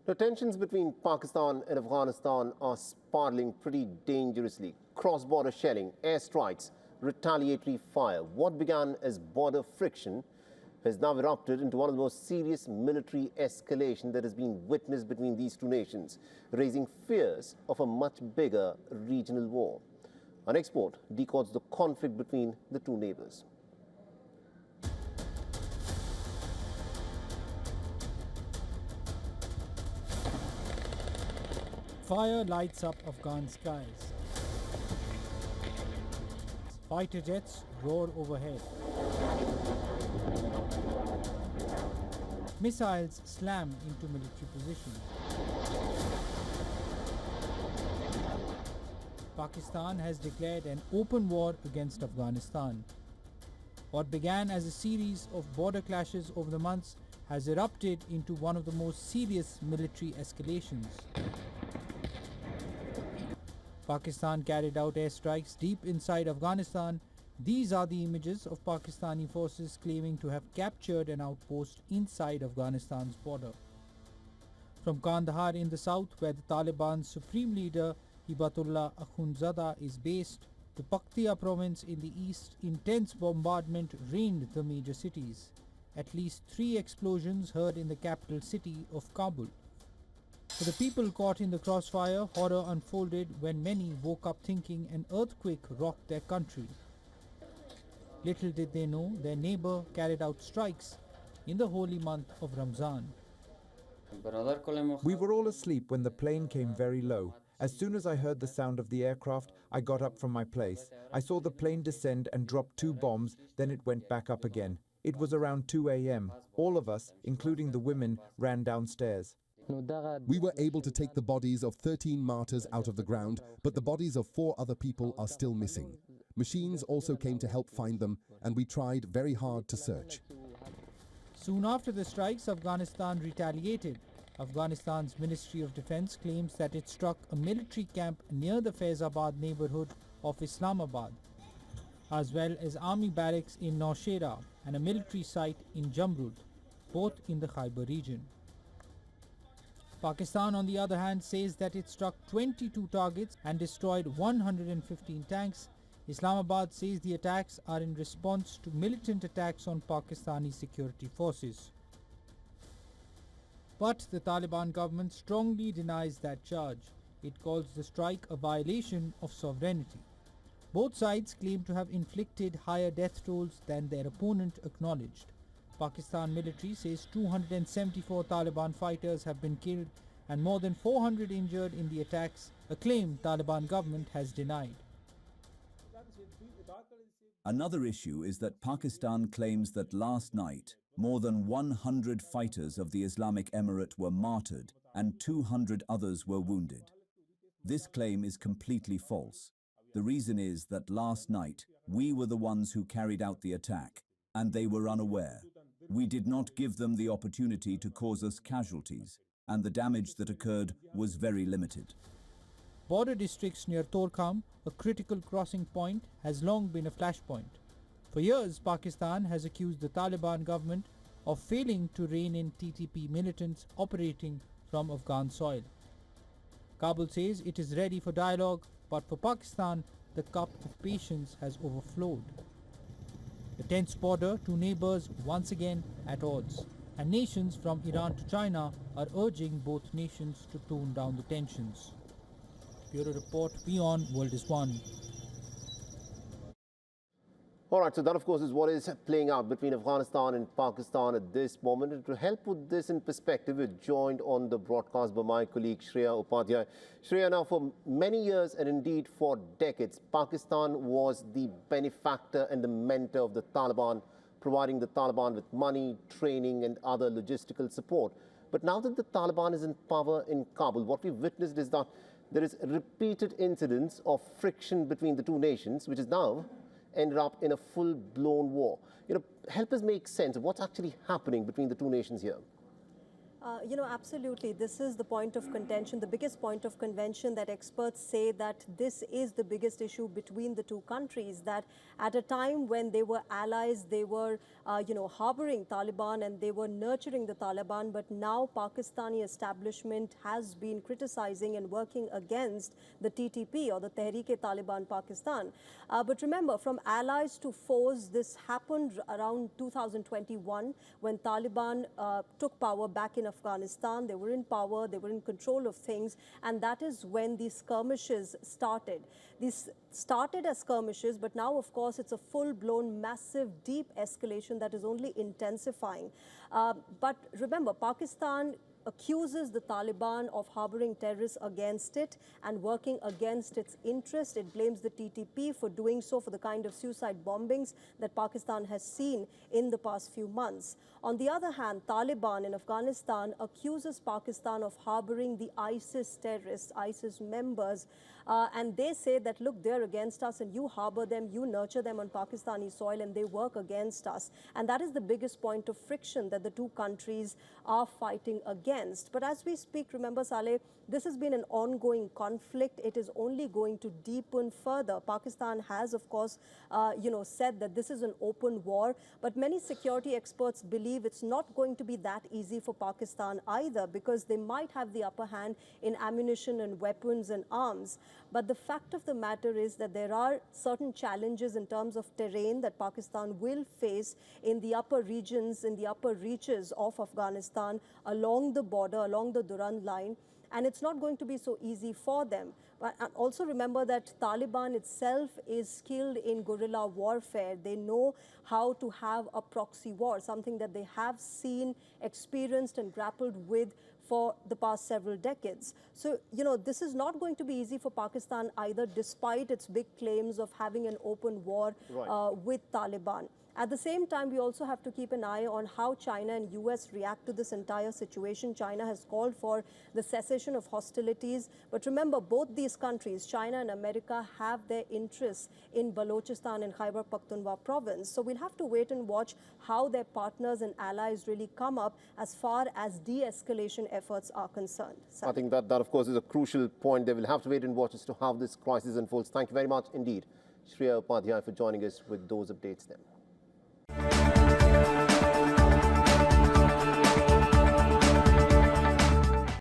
The tensions between Pakistan and Afghanistan are spiraling pretty dangerously. Cross-border shelling, airstrikes, retaliatory fire. What began as border friction has now erupted into one of the most serious military escalation that has been witnessed between these two nations, raising fears of a much bigger regional war. Our next report decodes the conflict between the two neighbors. Fire lights up Afghan skies. Fighter jets roar overhead. Missiles slam into military positions. Pakistan has declared an open war against Afghanistan. What began as a series of border clashes over the months has erupted into one of the most serious military escalations. Pakistan carried out airstrikes deep inside Afghanistan. These are the images of Pakistani forces claiming to have captured an outpost inside Afghanistan's border. From Kandahar in the south, where the Taliban's supreme leader Hibatullah Akhundzada is based, to Paktia province in the east, intense bombardment reigned the major cities. At least 3 explosions heard in the capital city of Kabul. For the people caught in the crossfire, horror unfolded when many woke up thinking an earthquake rocked their country. Little did they know their neighbor carried out strikes in the holy month of Ramzan. We were all asleep when the plane came very low. As soon as I heard the sound of the aircraft, I got up from my place. I saw the plane descend and drop 2 bombs, then it went back up again. It was around 2 a.m. All of us, including the women, ran downstairs. We were able to take the bodies of 13 martyrs out of the ground, but the bodies of 4 other people are still missing. Machines also came to help find them, and we tried very hard to search. Soon after the strikes, Afghanistan retaliated. Afghanistan's Ministry of Defense claims that it struck a military camp near the Faizabad neighborhood of Islamabad, as well as army barracks in Nowshera and a military site in Jamrud, both in the Khyber region. Pakistan, on the other hand, says that it struck 22 targets and destroyed 115 tanks. Islamabad says the attacks are in response to militant attacks on Pakistani security forces. But the Taliban government strongly denies that charge. It calls the strike a violation of sovereignty. Both sides claim to have inflicted higher death tolls than their opponent acknowledged. Pakistan military says 274 Taliban fighters have been killed and more than 400 injured in the attacks, a claim Taliban government has denied. Another issue is that Pakistan claims that last night, more than 100 fighters of the Islamic Emirate were martyred and 200 others were wounded. This claim is completely false. The reason is that last night, we were the ones who carried out the attack, and they were unaware. We did not give them the opportunity to cause us casualties, and the damage that occurred was very limited. Border districts near Torkham, a critical crossing point, has long been a flashpoint. For years, Pakistan has accused the Taliban government of failing to rein in TTP militants operating from Afghan soil. Kabul says it is ready for dialogue, but for Pakistan, the cup of patience has overflowed. The tense border, two neighbors once again at odds, and nations from Iran to China are urging both nations to tone down the tensions. Bureau Report, WION World is One. All right, so that, of course, is what is playing out between Afghanistan and Pakistan at this moment. And to help put this in perspective, we're joined on the broadcast by my colleague Shreya Upadhyay. Shreya, now for many years and indeed for decades, Pakistan was the benefactor and the mentor of the Taliban, providing the Taliban with money, training and other logistical support. But now that the Taliban is in power in Kabul, what we've witnessed is that there is repeated incidents of friction between the two nations, which is now ended up in a full-blown war. Help us make sense of what's actually happening between the two nations here. Absolutely. This is the point of contention, the biggest point of contention, that experts say that this is the biggest issue between the two countries, that at a time when they were allies, they were, harboring Taliban and they were nurturing the Taliban, but now Pakistani establishment has been criticizing and working against the TTP, or the Tehreek-e-Taliban Pakistan. But remember, from allies to foes, this happened around 2021 when Taliban took power back in Afghanistan. They were in power, they were in control of things, and that is when these skirmishes started. These started as skirmishes, but now, of course, it's a full-blown, massive, deep escalation that is only intensifying. But remember, Pakistan accuses the Taliban of harboring terrorists against it and working against its interest. It blames the TTP for doing so, for the kind of suicide bombings that Pakistan has seen in the past few months. On the other hand, Taliban in Afghanistan accuses Pakistan of harboring the ISIS terrorists, ISIS members, and they say that, look, they're against us and you harbor them, you nurture them on Pakistani soil, and they work against us. And that is the biggest point of friction that the two countries are fighting against. But as we speak, remember, Saleh, this has been an ongoing conflict. It is only going to deepen further. Pakistan has, of course, said that this is an open war, but many security experts believe it's not going to be that easy for Pakistan either, because they might have the upper hand in ammunition and weapons and arms. But the fact of the matter is that there are certain challenges in terms of terrain that Pakistan will face in the upper regions, in the upper reaches of Afghanistan, along the border, along the Durand Line. And it's not going to be so easy for them. But also remember that Taliban itself is skilled in guerrilla warfare. They know how to have a proxy war, something that they have seen, experienced, and grappled with for the past several decades. So, this is not going to be easy for Pakistan either, despite its big claims of having an open war with Taliban. At the same time, we also have to keep an eye on how China and US react to this entire situation. China has called for the cessation of hostilities. But remember, both these countries, China and America, have their interests in Balochistan and Khyber Pakhtunkhwa province. So we'll have to wait and watch how their partners and allies really come up as far as de-escalation efforts are concerned. I think that, of course, is a crucial point. They will have to wait and watch as to how this crisis unfolds. Thank you very much indeed, Shreya Upadhyay, for joining us with those updates then.